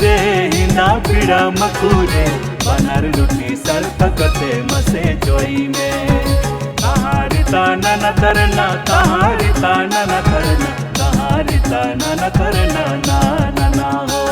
पकुरे हिंदा पीड़ा मकुरे बनार लुटी सर्पकते मसे जोई में तहारी ताना न तरना तहारी ताना न तरना तहारी ताना न तरना ना ना ना हो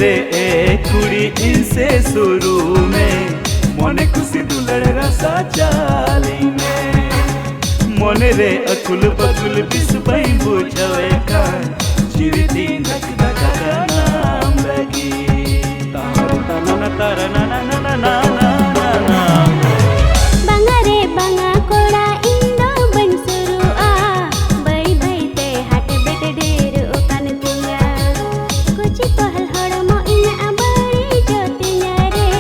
रे ए कुड़ी इनसे शुरू में मोने खुशी दुलड़ रसा चाली में मोने रे अकुल बकुल बिस भाई बुझवे का जीविती धक धक नाम लगी तार तना तार ना ना ना ना ना ना बंगा रे बंगा कोड़ा इंदो बन शुरू आ बई बई ते हाथ बेट ढेर ओकान तिया कुछ पहल हड़मो इन अबड़ी जोतिया रे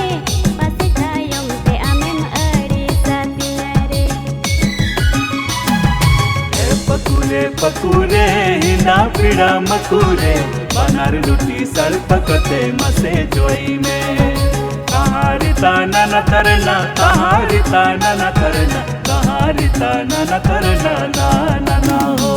पासे थायम ते आमेम अड़ी सातिया रे ए पकुरे पकुरे हिंदा पीड़ा मकुरे बनार लुटी सर्पकते मसे जोई में तहारी ताना न तरना तहारी ताना न तरना तहारी ताना न तरना ना ना ना हो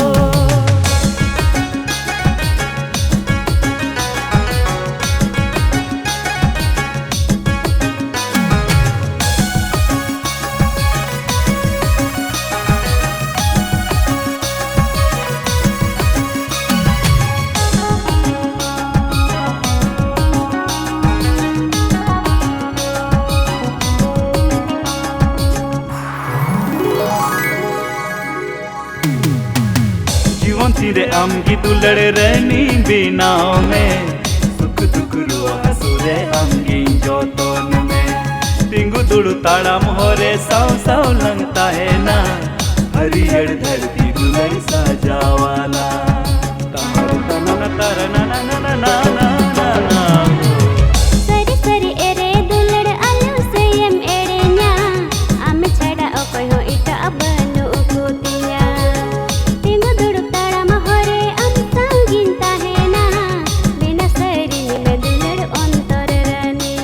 रे आमगी दुलड़ रहनी बिनाव में सुख दुख रुआ हसुरे आमगी जोतोन में टिंगु दुड़ु ताड़ा मोहरे साव साव लगता है ना हरिहर धरती दुलड़ साजावाला तार तना न तार ना ना ना ना ना ना ना सरी सरी एरे दुलड़ आलू से यम एरे न्या आम छड़ा ओकोय हो इटा बनु उकुतिया टिंगु दुड़ु ताड़ा मोहरे आम सांगिनता है ना बिना सरी में दुलड़ अंतर रानी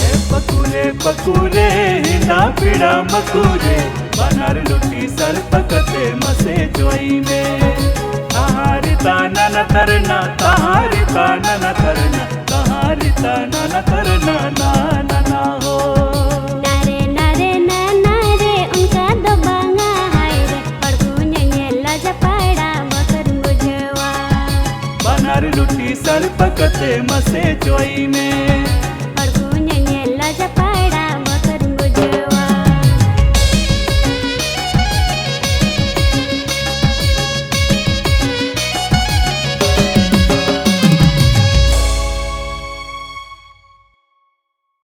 ए पकुरे पकुरे हिंदा पीड़ा मकुरे बनार लुटी सर्पकते मसे जोई में तहारी ताना न तरना तहारी ताना न तरना तहारी ताना न तरना ना ना ना हो नारे नारे ना नारे उनका दो बांगा हाय रे पड़कुने नेला जपाड़ा मकर मुझवा बनार लुटी सर्पकते मसे जोई में पड़कुने नेला जपाड़ा